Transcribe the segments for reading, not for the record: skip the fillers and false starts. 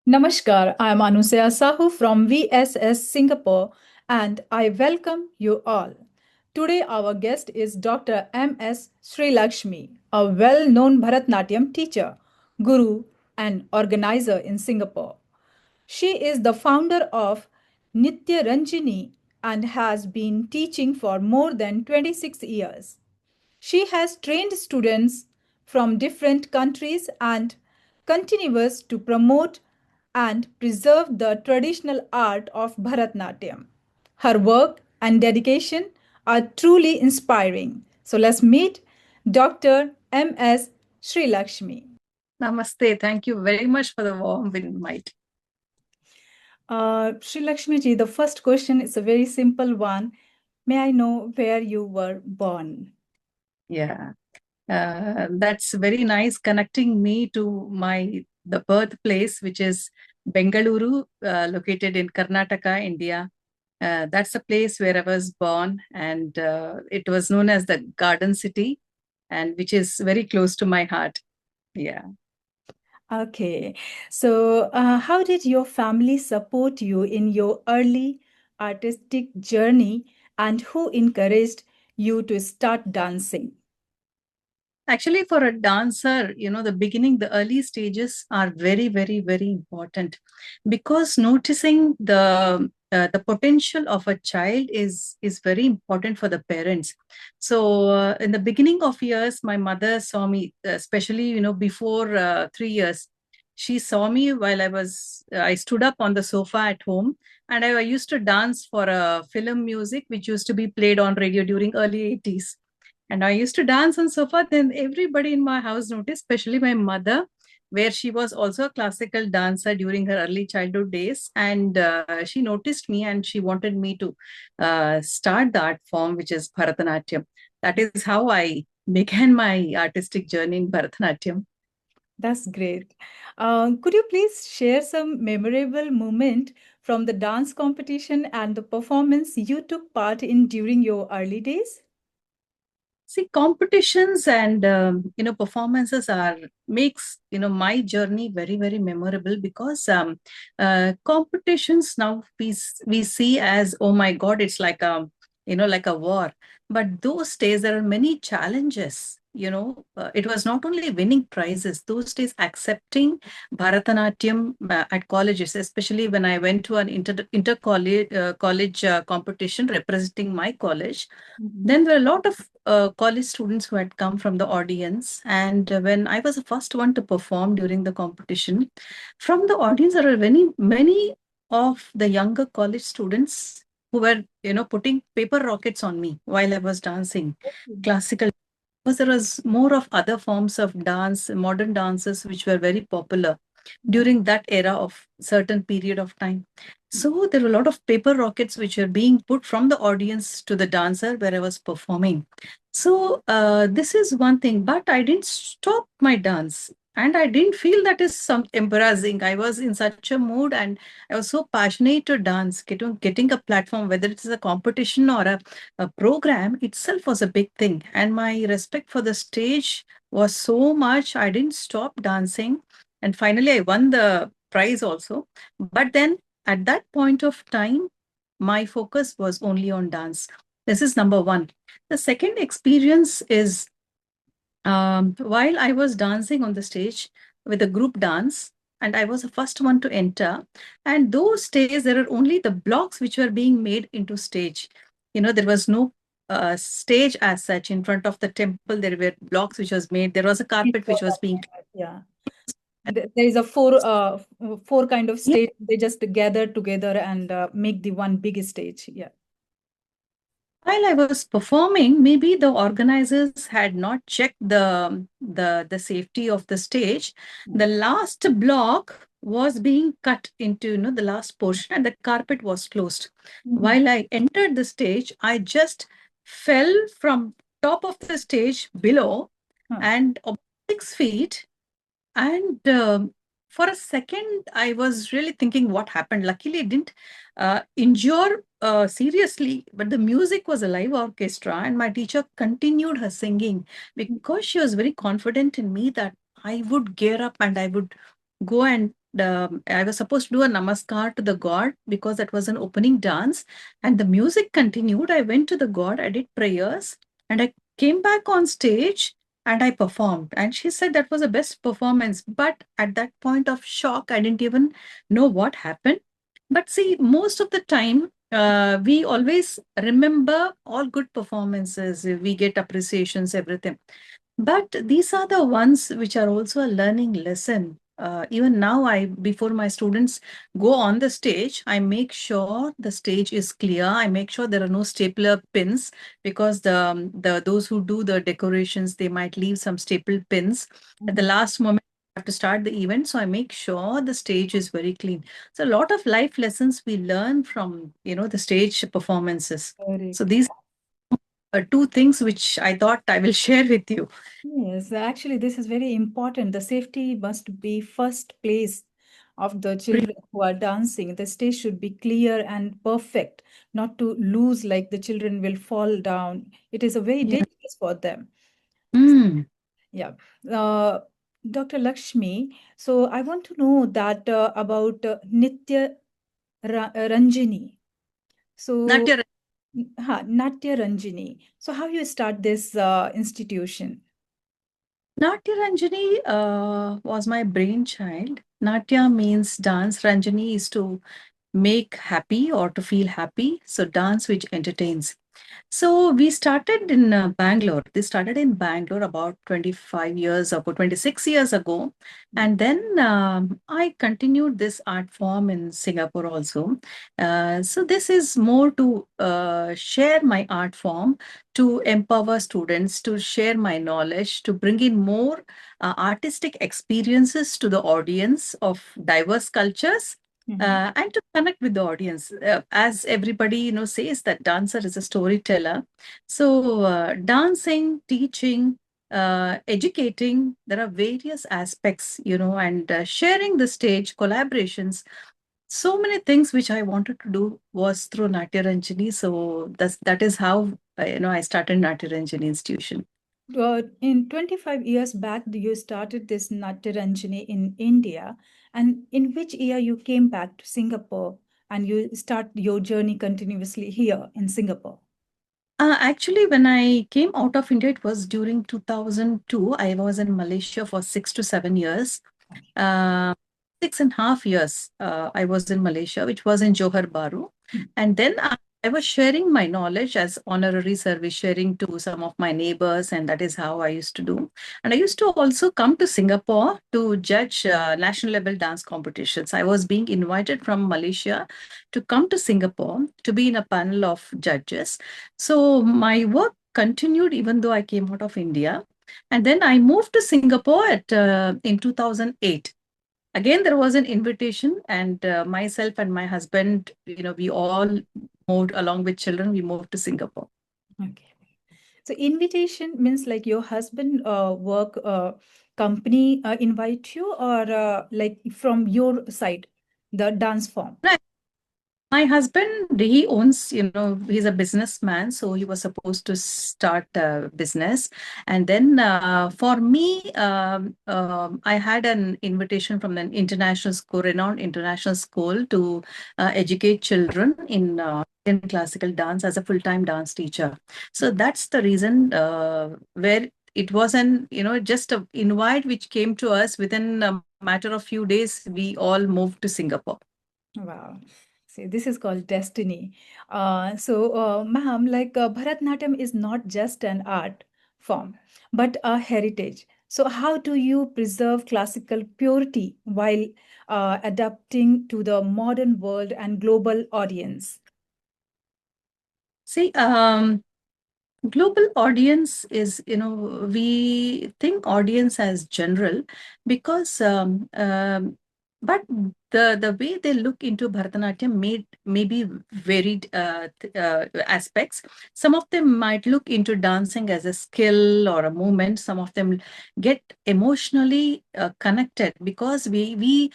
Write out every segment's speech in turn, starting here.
Namaskar, I am Anusaya Sahu from VSS Singapore and I welcome you all. Today our guest is Dr.M.S.Shri laxmi, a well-known Bharatanatyam teacher, guru and organizer in Singapore. She is the founder of Natyaranjini and has been teaching for more than 26 years. She has trained students from different countries and continues to promote and preserve the traditional art of Bharatanatyam. Her work and dedication are truly inspiring. So let's meet Dr. M.S. Shri laxmi. Namaste. Thank you very much for the warm invite. Shri laxmi ji, the first question is a very simple one. May I know where you were born? Yeah, that's very nice connecting me to the birthplace, which is Bengaluru, located in Karnataka, India. That's the place where I was born, and it was known as the Garden City, and which is very close to my heart. Yeah. Okay, so how did your family support you in your early artistic journey and who encouraged you to start dancing? Actually, for a dancer, the beginning, the early stages are very, very, very important because noticing the potential of a child is very important for the parents. So, in the beginning of years, my mother saw me, especially before 3 years. She saw me while I stood up on the sofa at home, and I used to dance for a film music which used to be played on radio during early 80s, and I used to dance and so forth. And everybody in my house noticed, especially my mother, where she was also a classical dancer during her early childhood days. And she noticed me and she wanted me to start the art form, which is Bharatanatyam. That is how I began my artistic journey in Bharatanatyam. That's great. Could you please share some memorable moment from the dance competition and the performance you took part in during your early days? See, competitions and performances are makes my journey very, very memorable because competitions now we see as, oh my God, it's like a like a war. But those days there are many challenges. It was not only winning prizes; those days accepting Bharatanatyam at colleges, especially when I went to an inter college competition representing my college. Then there were a lot of college students who had come from the audience. And when I was the first one to perform during the competition, from the audience, there were many of the younger college students who were, putting paper rockets on me while I was dancing classical. Because there was more of other forms of dance, modern dances, which were very popular during that era of certain period of time. So there were a lot of paper rockets which were being put from the audience to the dancer where I was performing. So this is one thing, but I didn't stop my dance. And I didn't feel that is some embarrassing. I was in such a mood and I was so passionate to dance. Getting a platform, whether it is a competition or a program itself was a big thing. And my respect for the stage was so much, I didn't stop dancing. And finally, I won the prize also. But then at that point of time, my focus was only on dance. This is number one. The second experience is while I was dancing on the stage with a group dance, and I was the first one to enter. And those days, there are only the blocks which were being made into stage. There was no stage as such in front of the temple. There were blocks which was made. There was a carpet which was being. Yeah. There is a four kind of Yeah. stage. They just gather together and make the one big stage. Yeah. While I was performing, maybe the organizers had not checked the safety of the stage. The last block was being cut into the last portion, and the carpet was closed. While I entered the stage, I just fell from top of the stage below and about 6 feet. And for a second, I was really thinking what happened. Luckily, it didn't injure seriously, but the music was a live orchestra, and my teacher continued her singing because she was very confident in me that I would gear up and I would go and I was supposed to do a namaskar to the god because that was an opening dance, and the music continued. I went to the god, I did prayers, and I came back on stage and I performed. And she said that was the best performance. But at that point of shock, I didn't even know what happened. But see, most of the time, we always remember all good performances. We get appreciations, everything. But these are the ones which are also a learning lesson. Even now, before my students go on the stage, I make sure the stage is clear. I make sure there are no stapler pins because the those who do the decorations, they might leave some staple pins at the Mhm. last moment to start the event. So I make sure the stage is very clean. So a lot of life lessons we learn from the stage performances. So Correct. these are two things which I thought I will share with you. Yes, actually, this is very important. The safety must be first place of the children who are dancing. The stage should be clear and perfect, not to lose like the children will fall down. It is a very Yeah. dangerous for them. Mm. Yeah. Uh, Dr. Lakshmi, so I want to know that about Nitya Ranjini. So, Natyaranjini. Natyaranjini. So, how you start this institution? Natyaranjini was my brainchild. Natya means dance. Ranjani is to make happy or to feel happy. So dance which entertains. So we started in Bangalore. This started in Bangalore about 25 years ago, 26 years ago. And then I continued this art form in Singapore also. So this is more to share my art form, to empower students, to share my knowledge, to bring in more artistic experiences to the audience of diverse cultures, Mhm. and to connect with the audience. As everybody says that dancer is a storyteller. So dancing, teaching, educating, there are various aspects, and sharing the stage, collaborations. So many things which I wanted to do was through Natyaranjini. So that is how I started Natyaranjini Institution. In 25 years back, you started this Natyaranjini in India. And in which year you came back to Singapore and you start your journey continuously here in Singapore? Actually, when I came out of India, it was during 2002. I was in Malaysia for 6 to 7 years. Uh, 6.5 years I was in Malaysia, which was in Johor Bahru. And then I was sharing my knowledge as honorary service, sharing to some of my neighbors, and that is how I used to do. And I used to also come to Singapore to judge national level dance competitions. I was being invited from Malaysia to come to Singapore to be in a panel of judges. So my work continued even though I came out of India. And then I moved to Singapore in 2008. Again, there was an invitation, and myself and my husband, we all moved along with children. We moved to Singapore. Okay. So invitation means like your husband work company invite you or like from your side, the dance form. My husband, he owns, he's a businessman, so he was supposed to start a business. And then for me, I had an invitation from an international school, renowned international school, to educate children in classical dance as a full-time dance teacher. So that's the reason where it was just an invite which came to us within a matter of few days. We all moved to Singapore. Wow. See, this is called destiny. Ma'am, like Bharatanatyam is not just an art form, but a heritage. So, how do you preserve classical purity while adapting to the modern world and global audience? See, global audience is, we think audience as general because, but the way they look into Bharatanatyam may be varied aspects. Some of them might look into dancing as a skill or a movement. Some of them get emotionally connected because we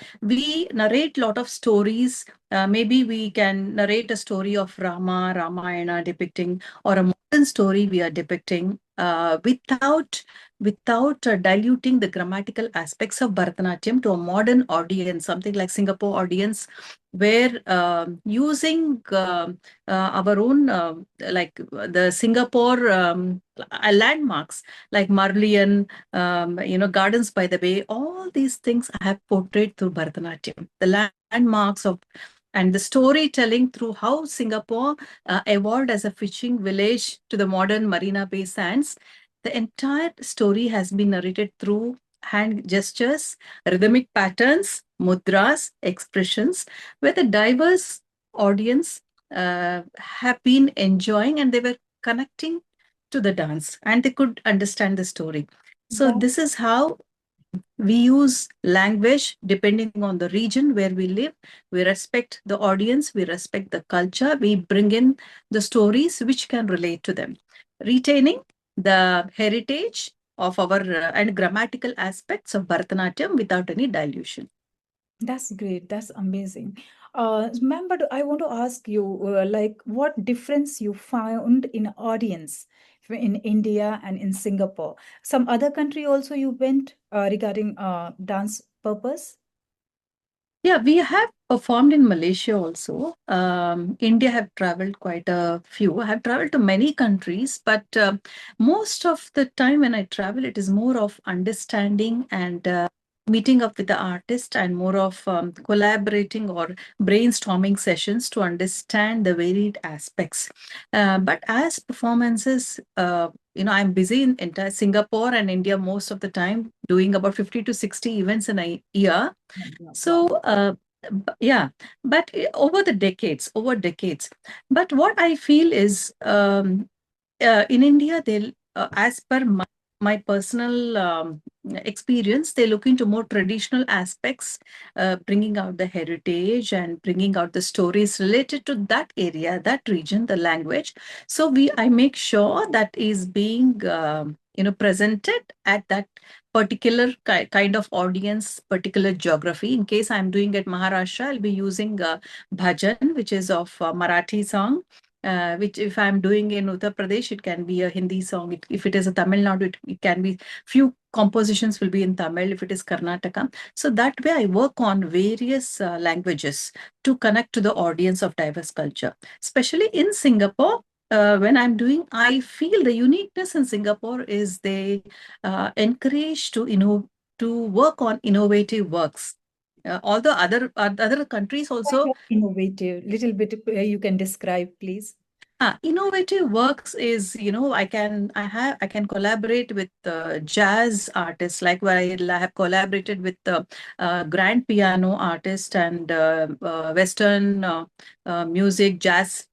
narrate lot of stories. Maybe we can narrate a story of Ramayana depicting or a modern story we are depicting. without diluting the grammatical aspects of Bharatanatyam to a modern audience, something like Singapore audience, where using our own like the Singapore landmarks like Marlian, Gardens by the Bay, all these things I have portrayed through Bharatanatyam. The landmarks of and the storytelling through how Singapore evolved as a fishing village to the modern Marina Bay Sands. The entire story has been narrated through hand gestures, rhythmic patterns, mudras, expressions, where the diverse audience have been enjoying and they were connecting to the dance and they could understand the story. So, That, this is how we use language depending on the region where we live. We respect the audience, we respect the culture, we bring in the stories which can relate to them, retaining the heritage of our and grammatical aspects of Bharatanatyam without any dilution. that's great. That's amazing. Ma'am, but I want to ask you, like, what difference you found in audience in India and in Singapore? Some other country also you went regarding dance purpose? Yeah, we have performed in Malaysia also. India have traveled quite a few. I have traveled to many countries, but most of the time when I travel, it is more of understanding and meeting up with the artist and more of collaborating or brainstorming sessions to understand the varied aspects. But as performances, I'm busy in entire Singapore and India most of the time, doing about 50 to 60 events in a year. Wow. So, yeah, but over decades. But what I feel is in India, as per my personal experience, they look into more traditional aspects, bringing out the heritage and bringing out the stories related to that area, that region, the language. So I make sure that is being presented at that particular kind of audience, particular geography. In case I'm doing at Maharashtra, I'll be using bhajan, which is of Marathi song. Which if I'm doing in Uttar Pradesh, it can be a Hindi song. If it is a Tamil Nadu, it can be few compositions will be in Tamil. If it is Karnataka, so that way I work on various languages to connect to the audience of diverse culture. Especially in Singapore, when I'm doing, I feel the uniqueness in Singapore is they encourage to work on innovative works. Although other countries Kind also of innovative, little bit you can describe, please. innovative works is, I can collaborate with jazz artists, like where I have collaborated with the grand piano artist and Western music, jazz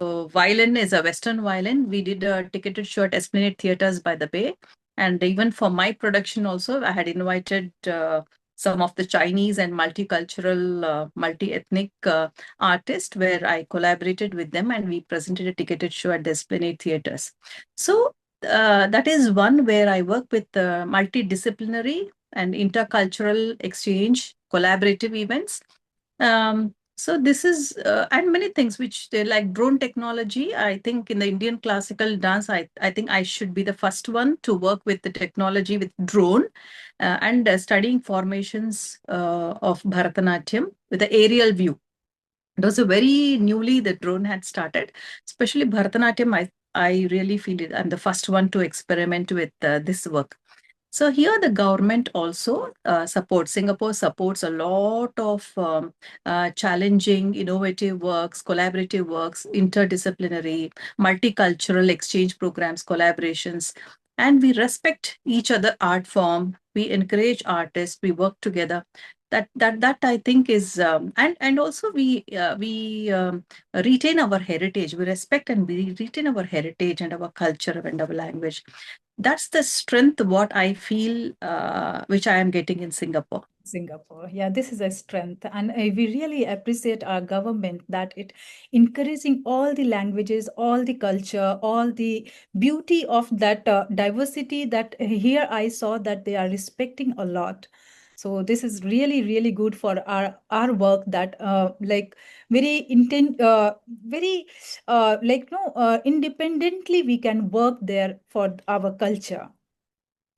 violin is a Western violin. We did a ticketed show at Esplanade Theatres by the Bay. And even for my production also, I had invited some of the Chinese and multicultural, multi-ethnic artists where I collaborated with them and we presented a ticketed show at the Esplanade Theatres. So that is one where I work with multidisciplinary and intercultural exchange, collaborative events. So this is and many things which they like drone technology. I think in the Indian classical dance, I think I should be the first one to work with the technology with drone and studying formations of Bharatanatyam with the aerial view. It was a very newly the drone had started, especially Bharatanatyam. I really feel it. I'm the first one to experiment with this work. So here the government also supports, Singapore supports a lot of challenging, innovative works, collaborative works, interdisciplinary, multicultural exchange programs, collaborations, and we respect each other art form. We encourage artists, we work together. That I think is and also we retain our heritage. We respect and we retain our heritage and our culture and our language. That's the strength what I feel which I am getting in Singapore. Singapore. Yeah, this is a strength. And we really appreciate our government that it encouraging all the languages, all the culture, all the beauty of that diversity that here I saw that they are respecting a lot. So this is really, really good for our work, that like very intent, very like no independently we can work there for our culture.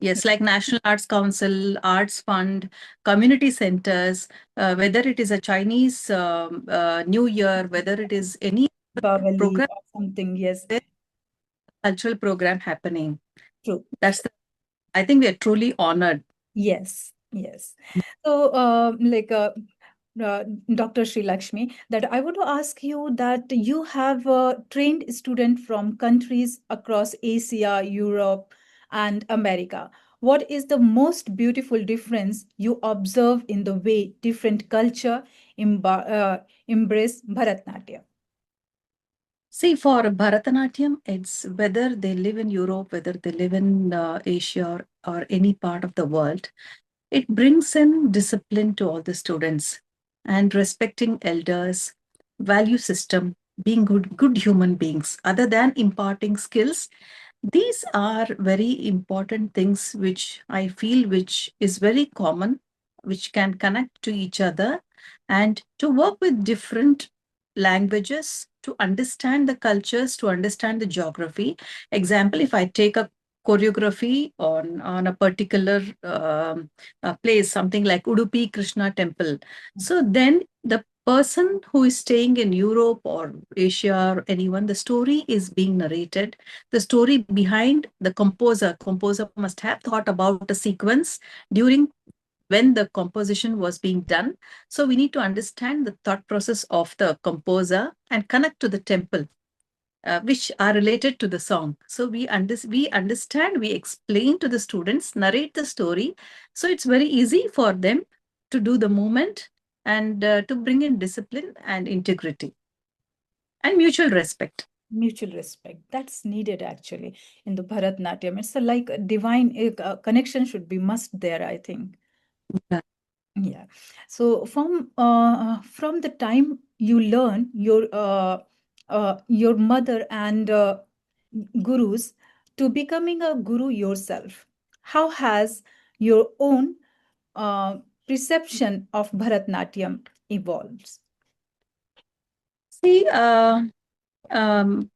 Yes, like National Arts Council, Arts Fund, community centers, whether it is a Chinese New Year, whether it is any Bavali program, or something. Yes, cultural program happening. true. That's the, I think we are truly honored. Yes, yes. So, uh, Dr. Shri Lakshmi, that I want to ask you that you have trained students from countries across Asia, Europe, and America. What is the most beautiful difference you observe in the way different culture embrace Bharatanatyam? See, for Bharatanatyam, it's whether they live in Europe, whether they live in Asia or any part of the world, it brings in discipline to all the students and respecting elders, value system, being good human beings. Other than imparting skills, these are very important things which I feel which is very common, which can connect to each other and to work with different languages, to understand the cultures, to understand the geography. Example, if I take a choreography on a particular place, something like Udupi Krishna Temple. So then the person who is staying in Europe or Asia or anyone, the story is being narrated. The story behind the composer must have thought about a sequence during when the composition was being done. So we need to understand the thought process of the composer and connect to the temple, which are related to the song. So we understand, we explain to the students, narrate the story. So it's very easy for them to do the movement and to bring in discipline and integrity and mutual respect. Mutual respect. That's needed actually in the Bharatanatyam. It's a, like a divine connection should be must there, I think. Yeah. Yeah. So from the time you learn your mother and gurus to becoming a guru yourself, how has your own uh, perception of Bharatanatyam evolves? See,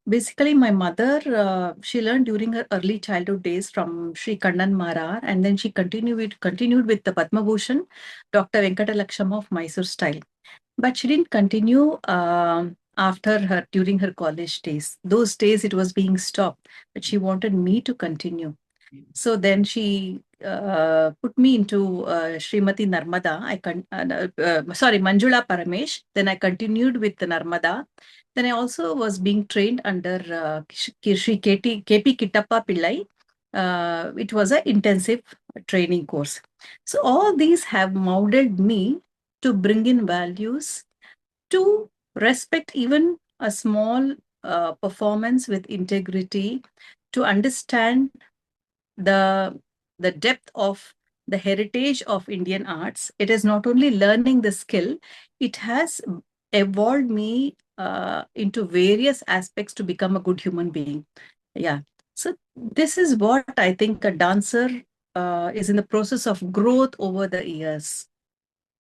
basically, my mother, she learned during her early childhood days from Sri Kannan Mara, and then she continued with the Padma Bhushan, Dr. Venkata of Mysore style. But she didn't continue after her during her college days. Those days it was being stopped, but she wanted me to continue. So then she put me into Srimati Narmada. Sorry, Manjula Paramesh. Then I continued with the Narmada. Then I also was being trained under Shri KP Kittappa Pillai. It was an intensive training course. So all these have molded me to bring in values, to respect even a small performance with integrity, to understand the the depth of the heritage of Indian arts. It is not only learning the skill, it has evolved me into various aspects to become a good human being. Yeah. So this is what I think a dancer is in the process of growth over the years.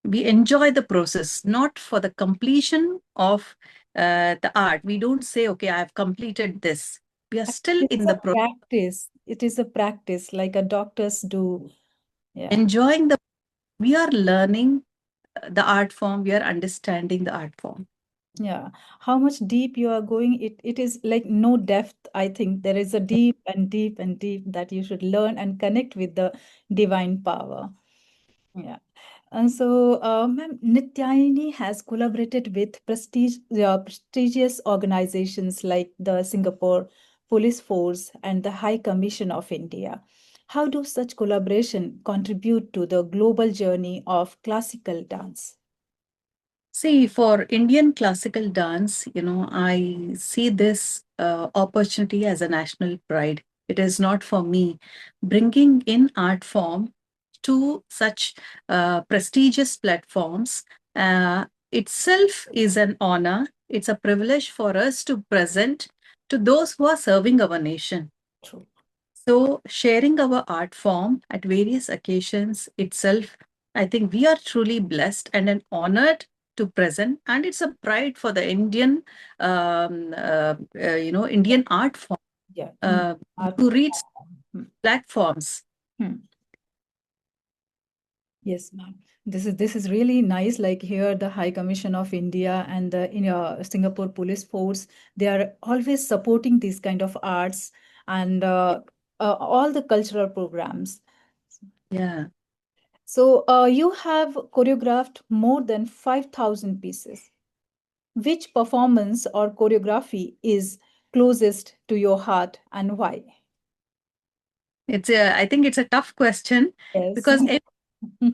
We enjoy the process, not for the completion of the art. We don't say, okay, I've completed this. We are still It's in a the process, practice. It is a practice like a doctors do. Yeah. enjoying the, we are learning the art form, we are understanding the art form. Yeah, how much deep you are going, it is like no depth. I think there is a deep and deep and deep that you should learn and connect with the divine power. Yeah. And so, ma'am, Nityayani has collaborated with prestigious organizations like the Singapore Police Force and the High Commission of India. How do such collaboration contribute to the global journey of classical dance? See, for Indian classical dance, I see this opportunity as a national pride. It is not for me. Bringing in art form to such prestigious platforms itself is an honor. It's a privilege for us to present to those who are serving our nation. True. So, sharing our art form at various occasions itself I think we are truly blessed and an honored to present, and it's a pride for the Indian, Indian art form Yeah. uh, Art to form. reach Hmm. platforms. Hmm. Yes, ma'am. This is really nice. Like here, the High Commission of India and the Singapore Police Force, they are always supporting these kind of arts and all the cultural programs. Yeah. So you have choreographed more than 5,000 pieces. Which performance or choreography is closest to your heart and why? I think it's a tough question Yes. because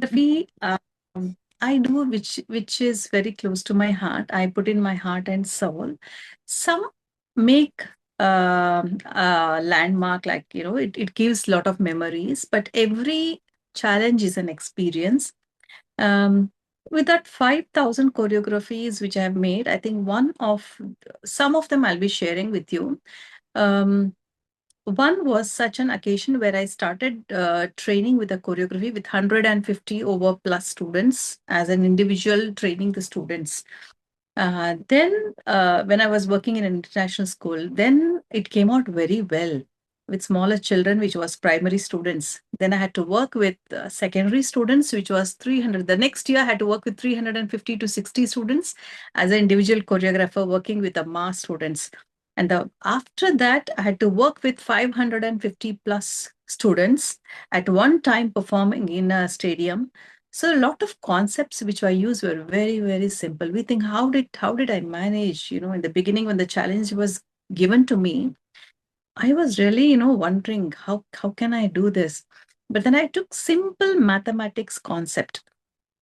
every I do which is very close to my heart. I put in my heart and soul. Some make landmark, like it gives a lot of memories, but every challenge is an experience. Um, with that 5,000 choreographies which I have made, I think some of them I'll be sharing with you. Um, One was such an occasion where I started training with a choreography with 150 over plus students as an individual, training the students. Then, when I was working in an international school, then it came out very well with smaller children, which was primary students. Then I had to work with secondary students, which was 300. The next year, I had to work with 350 to 60 students as an individual choreographer, working with the mass students. And after that, I had to work with 550 plus students at one time performing in a stadium. So a lot of concepts which I use were very, very simple. We think, how did I manage? In the beginning when the challenge was given to me, I was really, wondering how can I do this? But then I took simple mathematics concept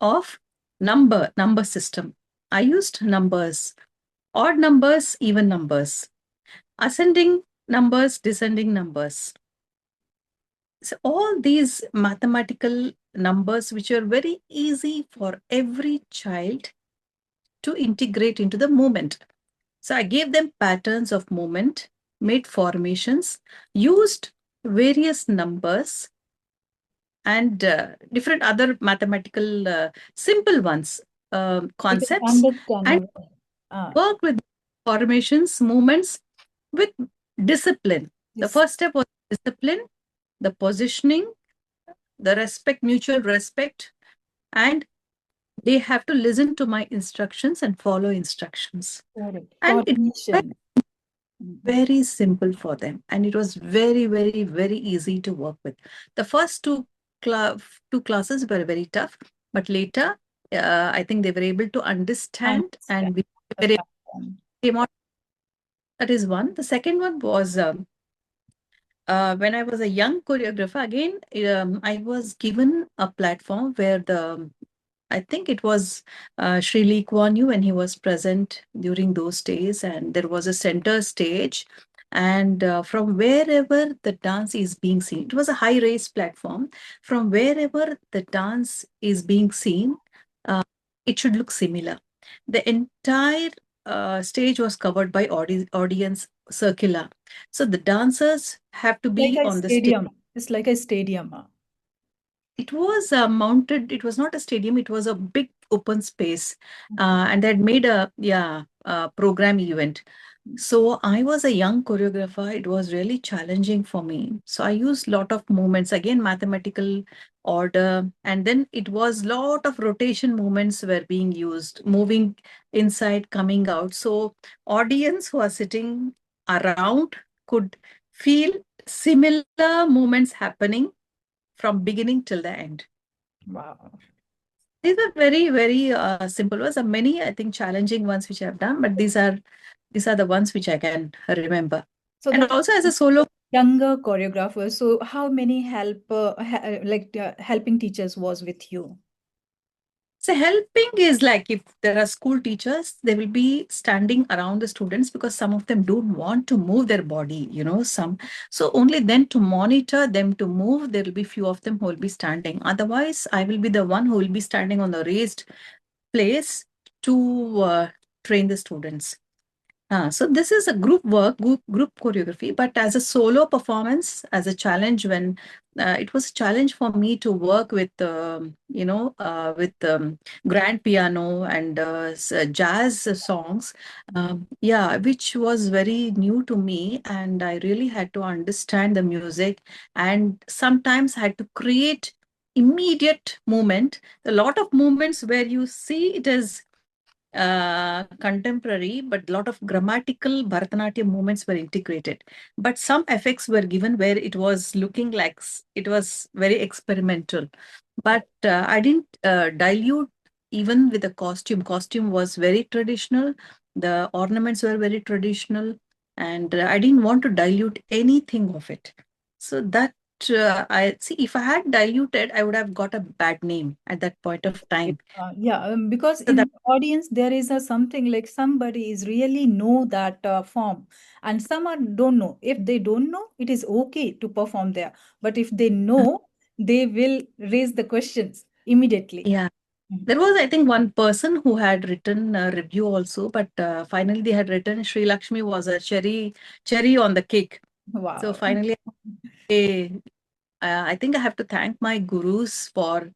of number system. I used numbers, odd numbers, even numbers, ascending numbers, descending numbers. So all these mathematical numbers, which are very easy for every child to integrate into the movement. So I gave them patterns of movement, made formations, used various numbers and different other mathematical simple ones, I can concepts, and understand. work with formations, movements with discipline. The Yes, first step was discipline, the positioning, the respect, mutual respect, and they have to listen to my instructions and follow instructions. correct. And it was Coordination. Mm. very simple for them. And it was very, very, very easy to work with. The first two classes were very tough, but later, I think they were able to understand Understand and we the were able pattern. to came out. That is one. The second one was when I was a young choreographer, again, I was given a platform where I think it was Sri Lee Kuan Yew when he was present during those days, and there was a center stage. And from wherever the dance is being seen, it was a high raised platform. From wherever the dance is being seen, uh, it should look similar. The entire stage was covered by audience circular. So the dancers have to Like be a on the stage. stadium. It's like a stadium. It was mounted. It was not a stadium. It was a big open space, Okay. and they had made a program event. So I was a young choreographer. It was really challenging for me. So I used lot of movements, again mathematical order, and then it was lot of rotation movements were being used, moving inside, coming out. So audience who are sitting around could feel similar movements happening from beginning till the end. Wow. These are very, very simple ones. There are many, I think, challenging ones which I've done, but these are the ones which I can remember. So And that also as a solo, younger choreographer. So how many helping teachers was with you? so helping is like if there are school teachers, they will be standing around the students because some of them don't want to move their body, some. So only then to monitor them to move, there will be few of them who will be standing. Otherwise, I will be the one who will be standing on the raised place to train the students. So this is a group work, group choreography, but as a solo performance, as a challenge, when it was a challenge for me to work with, with grand piano and jazz songs, yeah, which was very new to me, and I really had to understand the music, and sometimes had to create immediate movement. A lot of movements where you see it as contemporary, but a lot of grammatical Bharatanatyam movements were integrated. But some effects were given where it was looking like it was very experimental. But I didn't dilute even with the costume. Costume was very traditional. The ornaments were very traditional, and I didn't want to dilute anything of it. So that I see, if I had diluted, I would have got a bad name at that point of time. Yeah, because So in that, the audience there is a something like somebody is really know that form, and some are don't know. If they don't know, it is okay to perform there. But if they know, they will raise the questions immediately. yeah. Mhm. There was, I think, one person who had written a review also, but finally they had written Sri Lakshmi was a cherry on the cake. So Wow. finally, I think I have to thank my gurus for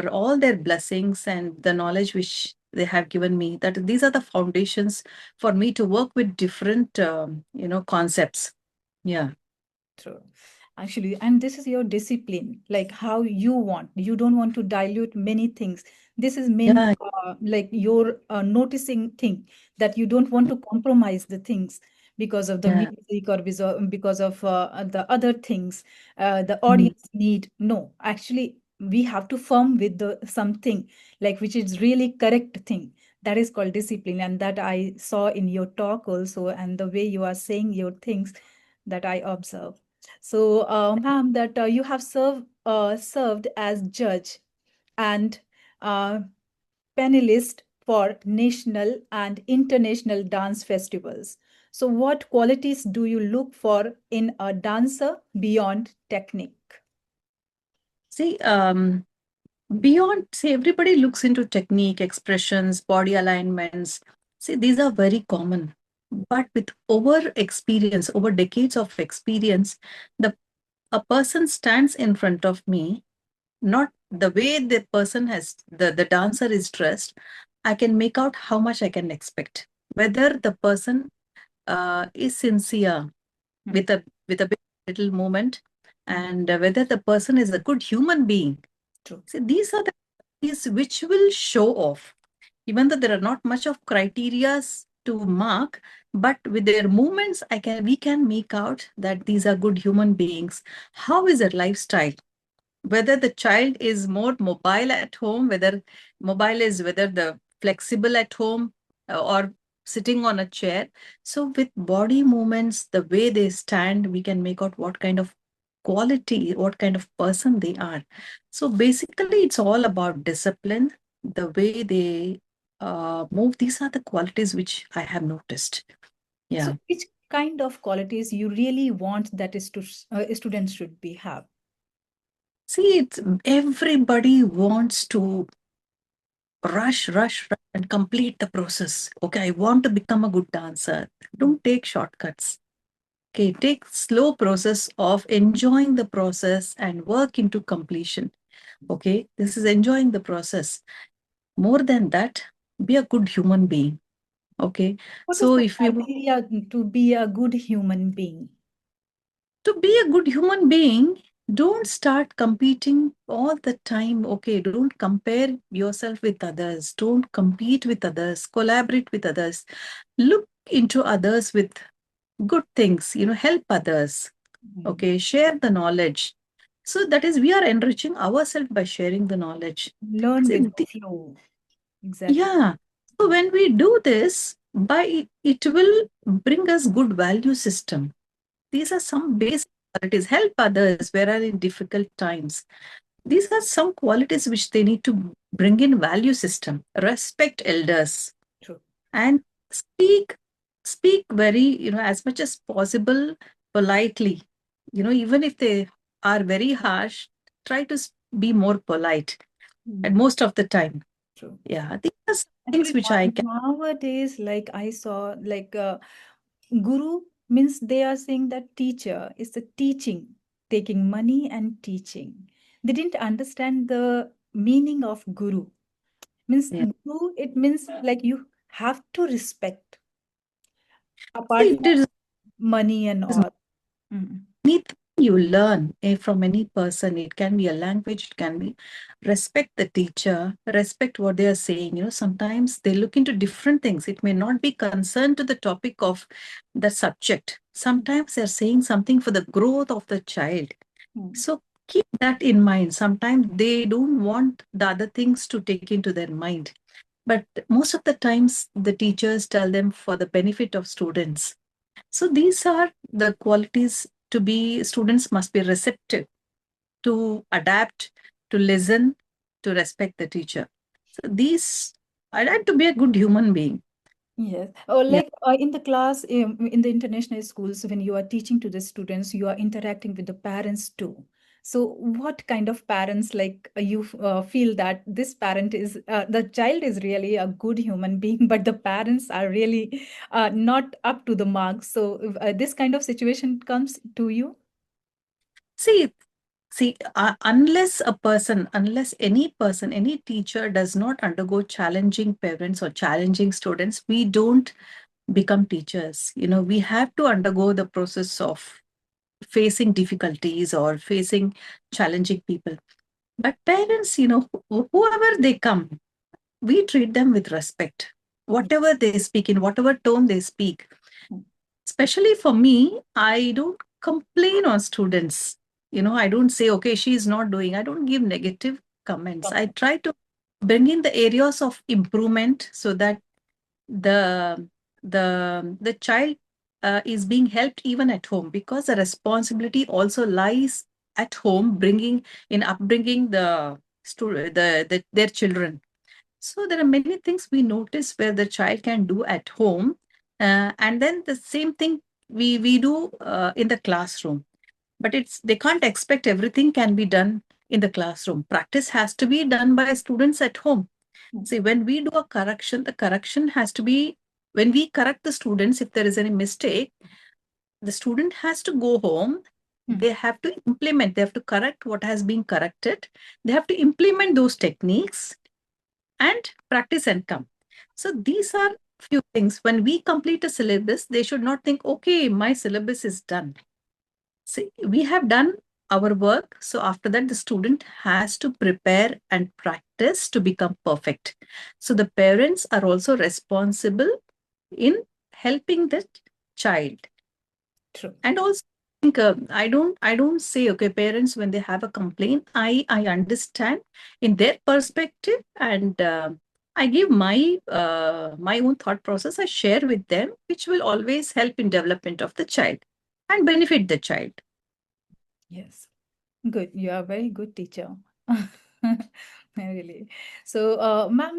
all their blessings and the knowledge which they have given me. That these are the foundations for me to work with different, concepts. Yeah, True. Actually, and this is your discipline, like how you want. You don't want to dilute many things. This is main, yeah, like your noticing thing that you don't want to compromise the things because of the yeah. music or because of the other things the Mm. audience need. No, actually, we have to firm with the something like which is really correct thing. That is called discipline, and that I saw in your talk also, and the way you are saying your things that I observe. So, ma'am, that you have served as judge and uh, panelist for national and international dance festivals. So, what qualities do you look for in a dancer beyond technique? See, beyond, see, everybody looks into technique, expressions, body alignments. See, these are very common. But with over experience, over decades of experience, the a person stands in front of me, not the way the person has the dancer is dressed, I can make out how much I can expect. Whether the person is sincere Hmm. with a bit little moment, and whether the person is a good human being. True. See, these are the things which will show off, even though there are not much of criterias to mark, but with their movements, we can make out that these are good human beings. How is their lifestyle? Whether the child is more mobile at home, whether the flexible at home or sitting on a chair. So with body movements, the way they stand, we can make out what kind of quality, what kind of person they are. So basically, it's all about discipline, the way they move. These are the qualities which I have noticed. So, Yeah. which kind of qualities you really want that is to students should be have? See, it's everybody wants to rush, and complete the process. Okay, I want to become a good dancer. Don't take shortcuts. Okay, take slow process of enjoying the process and work into completion. Okay, this is enjoying the process. More than that, be a good human being. Okay, What is so the if you criteria to be a good human being? to be a good human being, don't start competing all the time. Okay, don't compare yourself with others. Don't compete with others. Collaborate with others. Look into others with good things, help others. Mhm. Okay, share the knowledge. So that is, we are enriching ourselves by sharing the knowledge. Learn See, with the flow. Exactly. yeah. So when we do this, it will bring us good value system. These are some basic qualities. Help others where are in difficult times. These are some qualities which they need to bring in value system. Respect elders True. and speak very, as much as possible politely. Even if they are very harsh, try to be more polite at Mhm. most of the time. True. Yeah, these are some things Actually, which I can nowadays, like I saw, guru means they are saying that teacher is the teaching, taking money and teaching. They didn't understand the meaning of guru. Means yeah. guru, it means like you have to respect apart See, it from is money and all. Mm. anything you learn from any person. It can be a language, it can be respect the teacher, respect what they are saying. Sometimes they look into different things. It may not be concerned to the topic of the subject. Sometimes they're saying something for the growth of the child. Mm. So keep that in mind. Sometimes they don't want the other things to take into their mind. But most of the times, the teachers tell them for the benefit of students. So these are the qualities to be students must be receptive, to adapt, to listen, to respect the teacher. So these, I like to be a good human being. Yes. Or Yeah. like in the class, in the international schools, when you are teaching to the students, you are interacting with the parents too. So, what kind of parents like you feel that this parent is the child is really a good human being, but the parents are really not up to the mark. So, if, this kind of situation comes to you. See, unless any person, any teacher does not undergo challenging parents or challenging students, we don't become teachers. We have to undergo the process of facing difficulties or facing challenging people. But parents, whoever they come, we treat them with respect. Whatever they speak, in whatever tone they speak. Especially for me, I don't complain on students. I don't say, okay, she's not doing. I don't give negative comments. I try to bring in the areas of improvement so that the the child is being helped even at home, because the responsibility also lies at home, bringing in upbringing their children. So there are many things we notice where the child can do at home, and then the same thing we do in the classroom. But they can't expect everything can be done in the classroom. Practice has to be done by students at home. See, when we do a correction, the correction has to be, when we correct the students, if there is any mistake, the student has to go home. They have to implement, they have to correct what has been corrected. They have to implement those techniques and practice and come. So these are few things. When we complete a syllabus, they should not think, okay, my syllabus is done. See, we have done our work. So after that, the student has to prepare and practice to become perfect. So the parents are also responsible in helping the child. True. And also, I think I don't say, okay, parents, when they have a complaint, I understand in their perspective, and I give my own thought process. I share with them, which will always help in development of the child and benefit the child. Yes. Good. You are a very good teacher. Really. So, ma'am,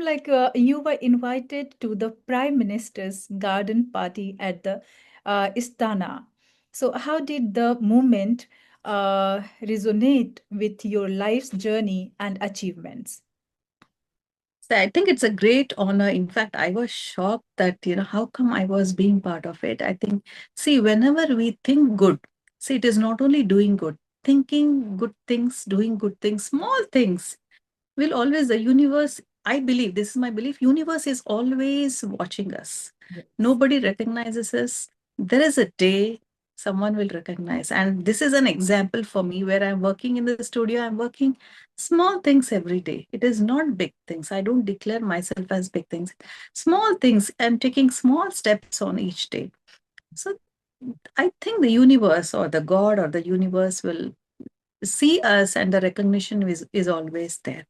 you were invited to the Prime Minister's garden party at the Istana. So, how did the moment resonate with your life's journey and achievements? So I think it's a great honor. In fact, I was shocked that, how come I was being part of it. I think, see, whenever we think good, see, it is not only doing good, thinking good things, doing good things, small things will always, the universe, I believe, this is my belief, universe is always watching us. Yes. Nobody recognizes us. There is a day someone will recognize. And this is an example for me where I'm working in the studio, I'm working small things every day. It is not big things. I don't declare myself as big things. Small things, I'm taking small steps on each day. So I think the universe or the God or the universe will see us, and the recognition is always there.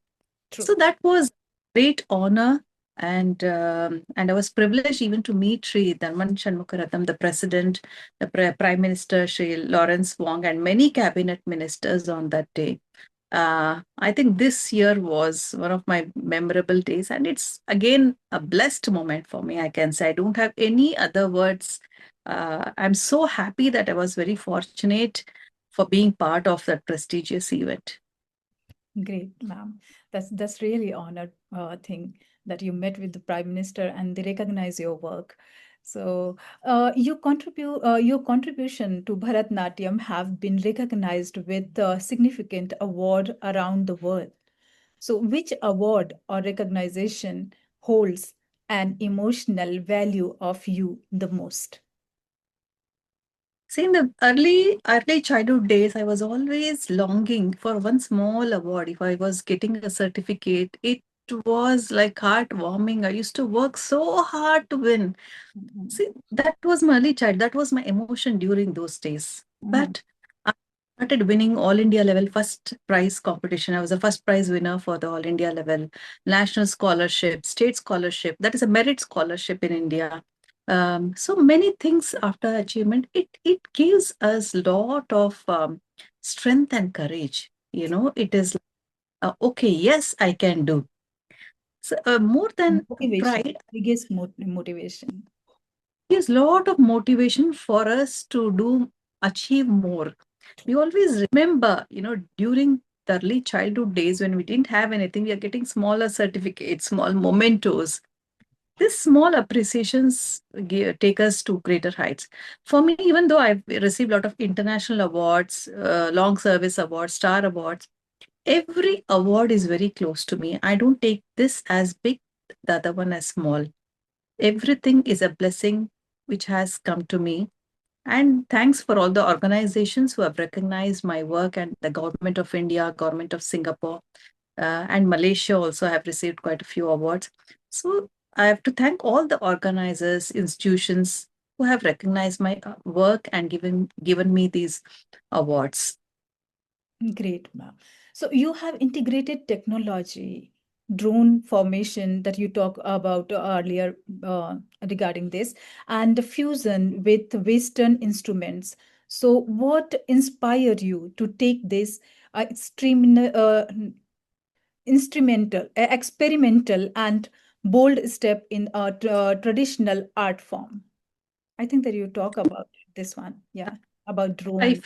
True. So that was great honor, and I was privileged even to meet Sri Dharman Shanmukaratham, the president, the prime minister Sri Lawrence Wong, and many cabinet ministers on that day. I think this year was one of my memorable days, and it's again a blessed moment for me. I can say I don't have any other words. I'm so happy that I was very fortunate for being part of that prestigious event. Great, ma'am. That's really honored thing that you met with the Prime Minister and they recognize your work. So your contribution to Bharatanatyam have been recognized with a significant award around the world. So which award or recognition holds an emotional value of you the most? See, in the early childhood days, I was always longing for one small award. If I was getting a certificate, it was like heartwarming. I used to work so hard to win. Mhm. See, that was my early child. That was my emotion during those days. Mhm. But I started winning all India level first prize competition. I was the first prize winner for the all India level national scholarship, state scholarship. That is a merit scholarship in India. So many things after achievement. It gives us lot of strength and courage. You know, it is okay. Yes, I can do. So more than Motivation, pride, biggest motivation. gives lot of motivation for us to do achieve more. We always remember, you know, during the early childhood days when we didn't have anything, we are getting smaller certificates, small mementos. These small appreciations take us to greater heights. For me, even though I've received a lot of international awards, long service awards, star awards, every award is very close to me. I don't take this as big, the other one as small. Everything is a blessing which has come to me. And thanks for all the organizations who have recognized my work, and the government of India, government of Singapore, and Malaysia also have received quite a few awards. So I have to thank all the organizers, institutions who have recognized my work and given me these awards. Great, ma'am. So you have integrated technology, drone formation that you talked about earlier regarding this, and the fusion with Western instruments. So what inspired you to take this experimental and bold step in a traditional art form? I think that you talk about this one, yeah, about I drone.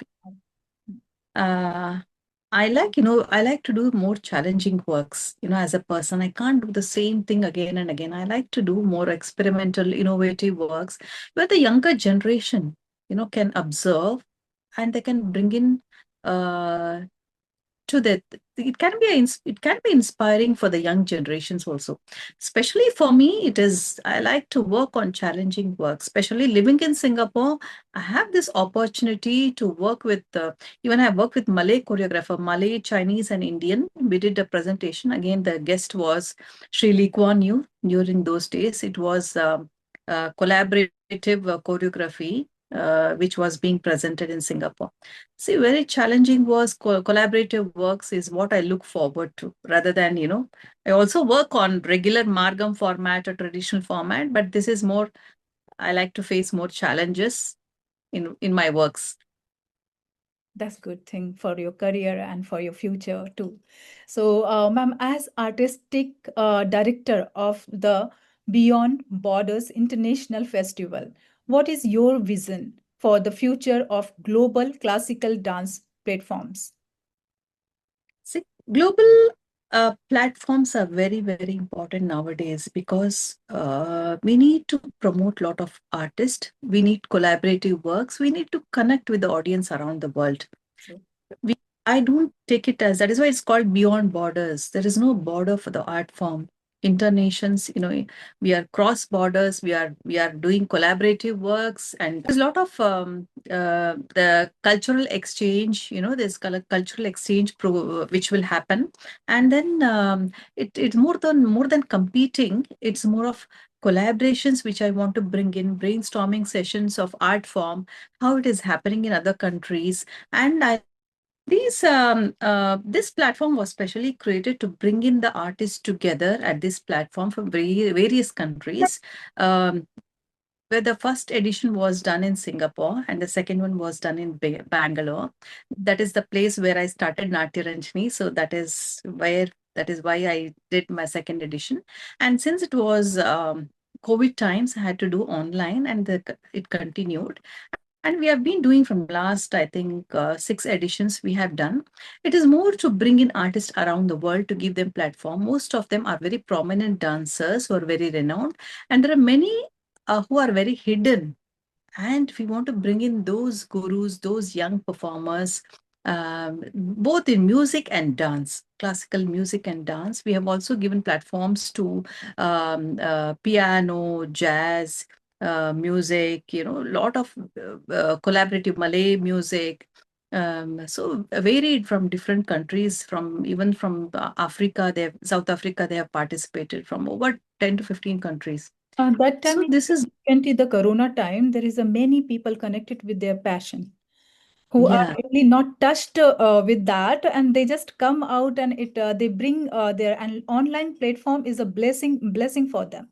uh, I like, you know, I like to do more challenging works. You know, as a person, I can't do the same thing again and again. I like to do more experimental, innovative works where the younger generation, you know, can observe and they can bring in uh, to that. It can be inspiring for the young generations also. Especially for me, it is, I like to work on challenging work. Especially living in Singapore, I have this opportunity to work with even I worked with Malay choreographer, Malay, Chinese and Indian. We did a presentation. Again, the guest was Sri Lee. During those days it was collaborative choreography which was being presented in Singapore. See, very challenging was collaborative works is what I look forward to rather than, you know, I also work on regular Margam format or traditional format, but this is more, I like to face more challenges in my works. That's good thing for your career and for your future too. So, ma'am, as artistic director of the Beyond Borders International Festival, what is your vision for the future of global classical dance platforms? See, global platforms are very, very important nowadays because we need to promote a lot of artists. We need collaborative works. We need to connect with the audience around the world. So, we I don't take it as that is why it's called beyond borders. There is no border for the art form. Internations, you know, we are cross borders. We are doing collaborative works, and there's a lot of the cultural exchange. You know, there's cultural exchange which will happen, and then it's more than competing. It's more of collaborations which I want to bring in, brainstorming sessions of art form, how it is happening in other countries, and this platform was specially created to bring in the artists together at this platform from various countries. Um, where the first edition was done in Singapore and the second one was done in Bangalore. That is the place where I started Natyaranjini. So that is why I did my second edition. And since it was COVID times, I had to do online, and it continued. And we have been doing from last, I think, 6 editions we have done. It is more to bring in artists around the world to give them platform. Most of them are very prominent dancers who are very renowned, and there are many who are very hidden, and we want to bring in those gurus, those young performers, both in music and dance, classical music and dance. We have also given platforms to piano, jazz, music, a lot of collaborative Malay music. So varied from different countries, from even from Africa, South Africa, they have participated from over 10 to 15 countries. That time So in this is, 2020, the Corona time, there is a many people connected with their passion who are yeah. really not touched with that, and they just come out and they bring their an online platform is a blessing for them.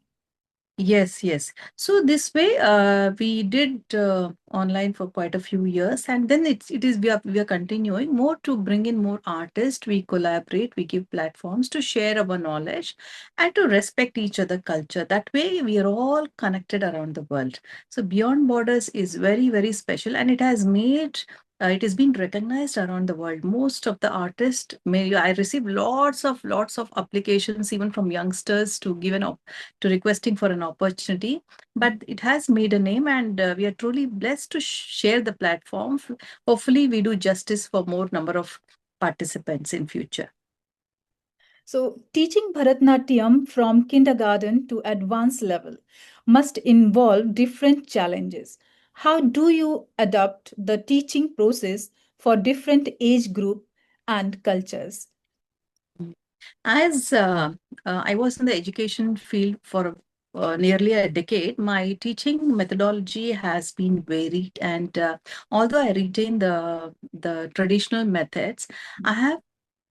Yes, yes. So this way, we did online for quite a few years, and then it is we are continuing more to bring in more artists. We collaborate, we give platforms to share our knowledge, and to respect each other culture. That way, we are all connected around the world. So Beyond Borders is very very special, and it has made. It has been recognized around the world. Most of the artists, I receive lots of applications, even from youngsters, to give to requesting for an opportunity, but it has made a name, and we are truly blessed to share the platform. Hopefully we do justice for more number of participants in future. So, teaching Bharatanatyam from kindergarten to advanced level must involve different challenges. How do you adapt the teaching process for different age group and cultures? As I was in the education field for nearly a decade, my teaching methodology has been varied, and although I retain the traditional methods, I have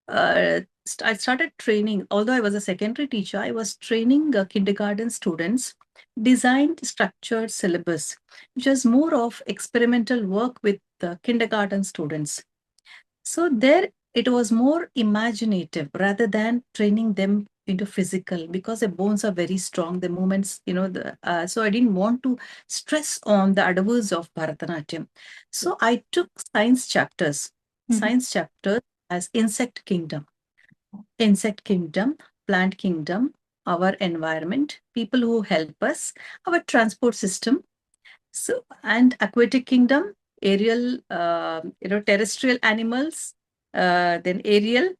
I started training. Although I was a secondary teacher, I was training kindergarten students, designed structured syllabus, which was more of experimental work with kindergarten students. So there it was more imaginative rather than training them into physical, because the bones are very strong, the movements, so I didn't want to stress on the adavus of Bharatanatyam. So I took Mhm. science chapters as insect kingdom, plant kingdom, our environment, people who help us, our transport system, so, and aquatic kingdom, aerial, terrestrial animals, then aerial,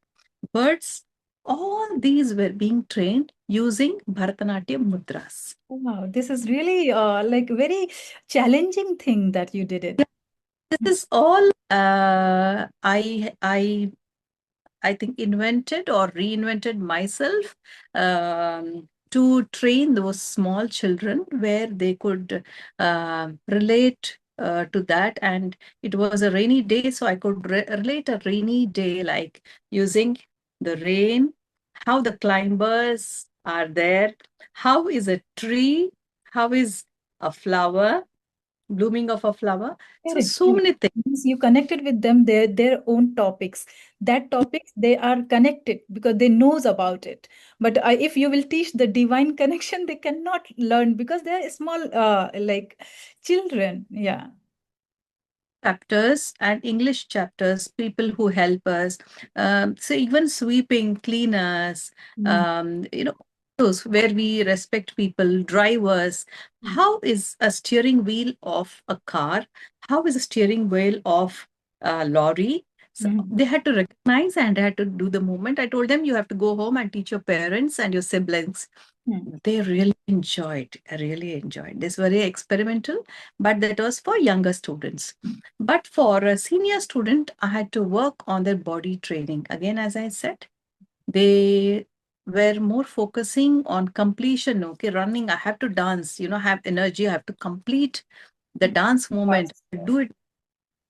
birds. All these were being trained using Bharatanatyam mudras. Wow, this is really like very challenging thing that you did it. This is all I think invented or reinvented myself, to train those small children where they could relate to that. And it was a rainy day, so I could relate a rainy day, like using the rain, how the climbers are there, how is a tree, how is a flower, blooming of a flower. So, Correct, so correct. many things. Means you connected with them their own topics. That topics they are connected because they knows about it. But if you will teach the divine connection, they cannot learn because they are small, like children. Yeah. Chapters and English chapters, people who help us. So even sweeping, cleaners, Mm, those where we respect people, drivers. mm, How is a steering wheel of a car? How is a steering wheel of a lorry? So mm, they had to recognize and they had to do the movement. I told them you have to go home and teach your parents and your siblings. mm, They really enjoyed. This very experimental, but that was for younger students. But for a senior student, I had to work on their body training. Again, as I said, they were more focusing on completion. Okay, running, I have to dance, have energy, I have to complete the mm. dance movement, Fast, yeah. do it,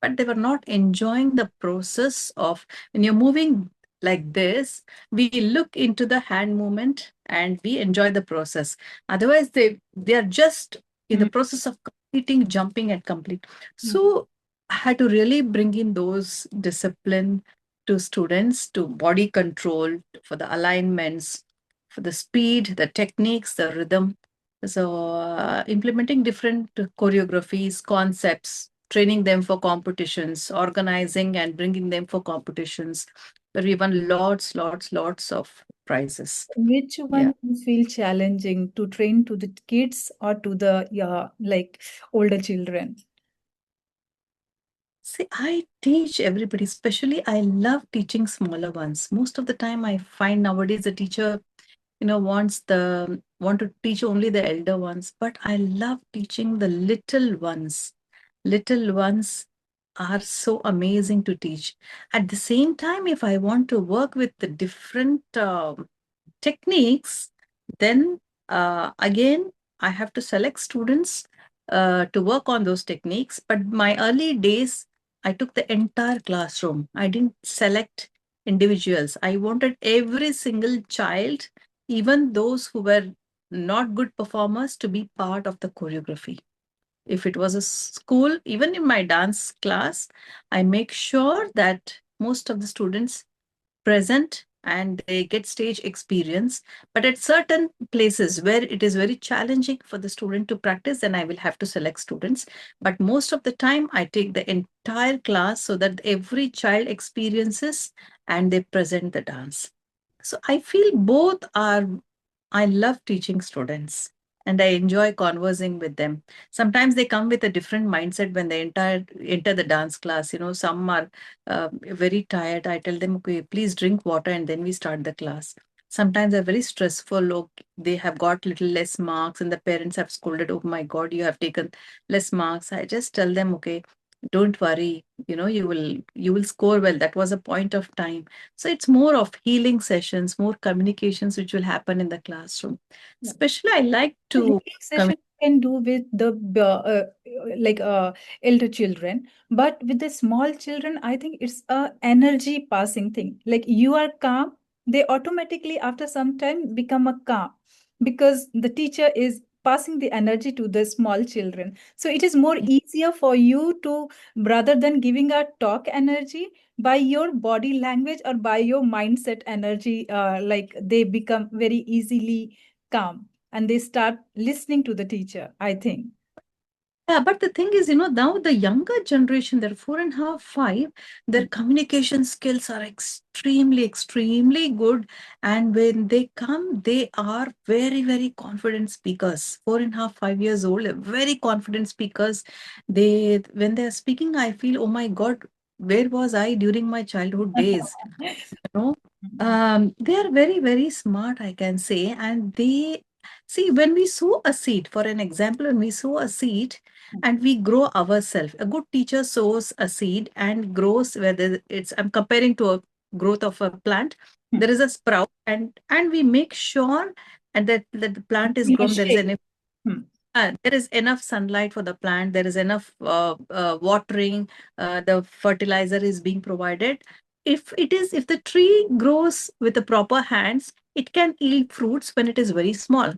but they were not enjoying the process of when you're moving like this. We look into the hand movement and we enjoy the process. Otherwise they are just in the Mm, process of completing, jumping and complete. mm, So I had to really bring in those discipline to students, to body control, for the alignments, for the speed, the techniques, the rhythm. So implementing different choreographies, concepts, training them for competitions, organizing and bringing them for competitions, where we won lots of prizes. Which Yeah. one you feel challenging to train to the kids or to the like older children? See, I teach everybody, especially I love teaching smaller ones. Most of the time I find nowadays the teacher, want to teach only the elder ones, but I love teaching the little ones. Little ones are so amazing to teach. At the same time, if I want to work with the different techniques, then again, I have to select students to work on those techniques. But my early days, I took the entire classroom. I didn't select individuals. I wanted every single child, even those who were not good performers, to be part of the choreography. If it was a school, even in my dance class, I make sure that most of the students present and they get stage experience. But at certain places where it is very challenging for the student to practice, then I will have to select students. But most of the time, I take the entire class so that every child experiences and they present the dance. So I feel both are, I love teaching students and I enjoy conversing with them. Sometimes they come with a different mindset when they enter the dance class. Some are very tired. I tell them, okay, please drink water and then we start the class. Sometimes they're very stressful. Or they have got little less marks and the parents have scolded, oh my God, you have taken less marks. I just tell them, okay, don't worry, you will score well. That was a point of time. So it's more of healing sessions, more communications which will happen in the classroom. Yeah. Especially I like The to healing session can do with the like elder children, but with the small children, I think it's a energy passing thing. Like you are calm, they automatically after some time become a calm because the teacher is passing the energy to the small children. So it is more easier for you to, rather than giving a talk energy, by your body language or by your mindset energy, like they become very easily calm and they start listening to the teacher, I think. Yeah, but the thing is, now the younger generation, they're 4.5, 5, their communication skills are extremely good. And when they come, they are very confident speakers. 4.5, 5 years old, they're very confident speakers. When they're speaking, I feel, oh my God, where was I during my childhood days? know they are very smart, I can say. And they see, when we sow a seed, for an example, when we sow a seed and we grow ourselves, a good teacher sows a seed and grows, whether it's, I'm comparing to a growth of a plant, there is a sprout, and we make sure and that the plant is In a grown, there is shape. an Hmm. there is enough sunlight for the plant. There is enough watering. The fertilizer is being provided. If the tree grows with the proper hands, it can yield fruits when it is very small.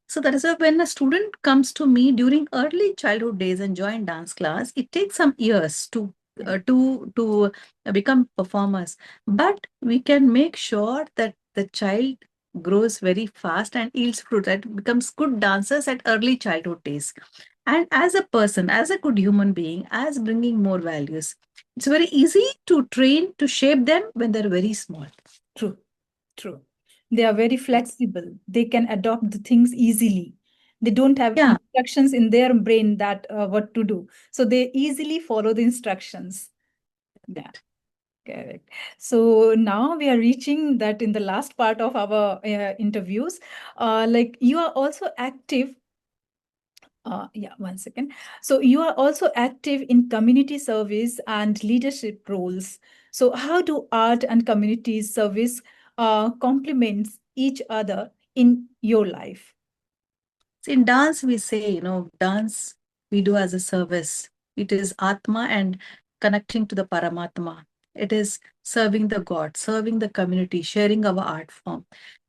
So that is why when a student comes to me during early childhood days and join dance class, it takes some years to become performers. But we can make sure that the child grows very fast and yields fruit and becomes good dancers at early childhood days. And as a person, as a good human being, as bringing more values, it's very easy to train to shape them when they're very small. True, true. They are very flexible. They can adopt the things easily. They don't have Yeah, instructions in their brain that what to do. So they easily follow the instructions. Yeah, correct. correct. So now we are reaching that in the last part of our interviews. Like you are also active. Yeah, one second. So you are also active in community service and leadership roles. So how do art and community service complements each other in your life? See, in dance, we say, dance we do as a service. It is Atma and connecting to the Paramatma. It is serving the God, serving the community, sharing our art form.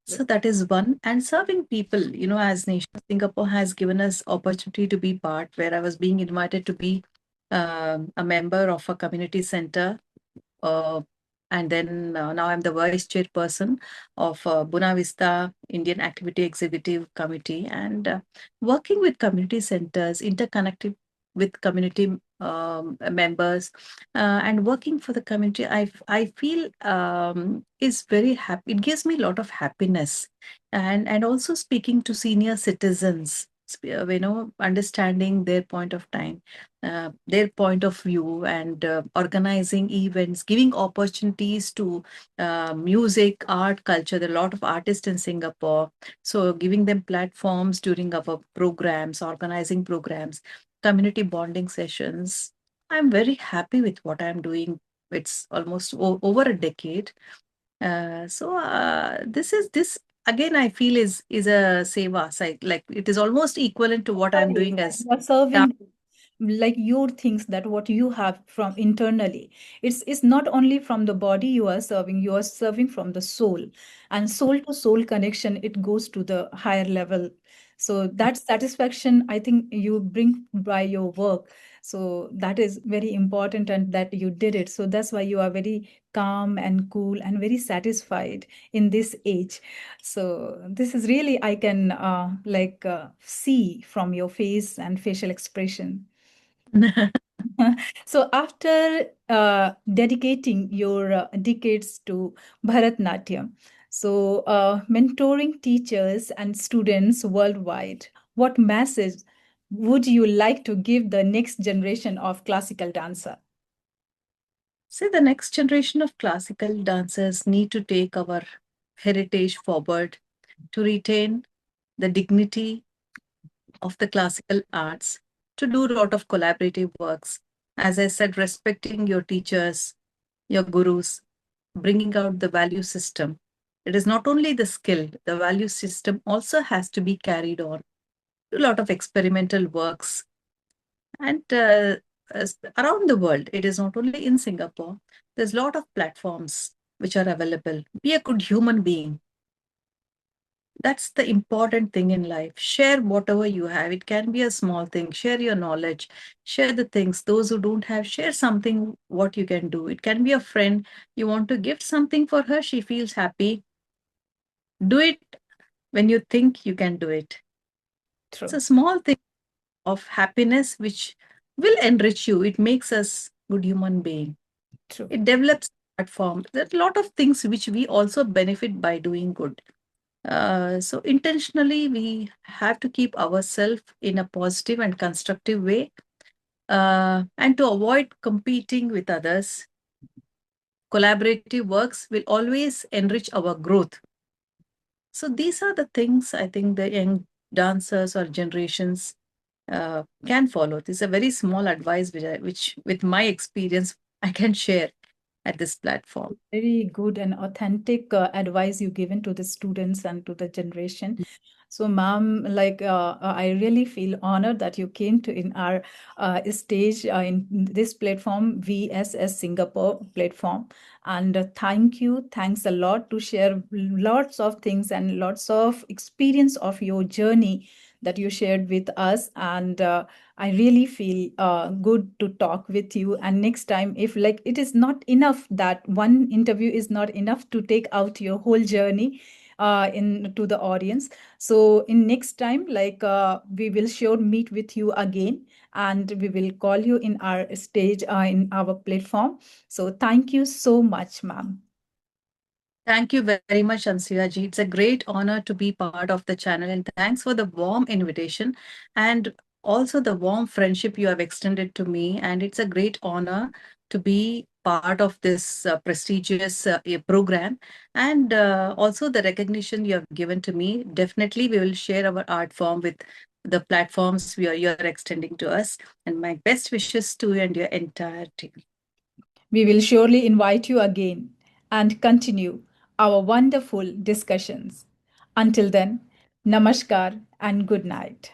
So that is one. And serving people, as nation, Singapore has given us opportunity to be part, where I was being invited to be a member of a community center, uh, and then now I'm the vice chairperson of Buena Vista Indian Activity Executive Committee, and working with community centers, interconnected with community members, and working for the community, I feel is very happy. It gives me a lot of happiness, and also speaking to senior citizens, understanding their point of time, their point of view, and organizing events, giving opportunities to music, art, culture. There are a lot of artists in Singapore, so giving them platforms during our programs, organizing programs, community bonding sessions. I'm very happy with what I'm doing. It's almost over a decade. This again, I feel is a seva. Like it is almost equivalent to what I'm Serving, doing and as. you are serving like your things, that what you have from internally. It's not only from the body you are serving, you are serving from the soul, and soul to soul connection, it goes to the higher level. So that satisfaction, I think, you bring by your work. So that is very important, and that you did it. So that's why you are very calm and cool and very satisfied in this age. So this is really, I can see from your face and facial expression. So after dedicating your decades to Bharatanatyam, so mentoring teachers and students worldwide, what message would you like to give the next generation of classical dancer? Say the next generation of classical dancers need to take our heritage forward to retain the dignity of the classical arts, to do a lot of collaborative works. As I said, respecting your teachers, your gurus, bringing out the value system. It is not only the skill, the value system also has to be carried on. A lot of experimental works, and around the world. It is not only in Singapore. There's a lot of platforms which are available. Be a good human being. That's the important thing in life. Share whatever you have. It can be a small thing. Share your knowledge. Share the things. Those who don't have, share something what you can do. It can be a friend. You want to gift something for her. She feels happy. Do it when you think you can do it. It's True, a small thing of happiness which will enrich you. It makes us good human being. true. It develops platform. There are a lot of things which we also benefit by doing good. So intentionally, we have to keep ourselves in a positive and constructive way, and to avoid competing with others. Collaborative works will always enrich our growth. So these are the things I think the young dancers or generations can follow. This is a very small advice which with my experience, I can share at this platform. Very good and authentic advice you given to the students and to the generation. So, ma'am, I really feel honored that you came to in our stage in this platform, VSS Singapore platform. And thank you. Thanks a lot to share lots of things and lots of experience of your journey that you shared with us. And I really feel good to talk with you. And next time, if like it is not enough that one interview is not enough to take out your whole journey in to the audience. So in next time, we will sure meet with you again, and we will call you in our stage in our platform. So thank you so much, ma'am. Thank you very much, Ansuya ji. It's a great honor to be part of the channel, and thanks for the warm invitation and also the warm friendship you have extended to me. And it's a great honor to be part of this prestigious program, and also the recognition you have given to me. Definitely, we will share our art form with the platforms you're extending to us. And my best wishes to you and your entire team. We will surely invite you again and continue our wonderful discussions. Until then, namaskar and good night.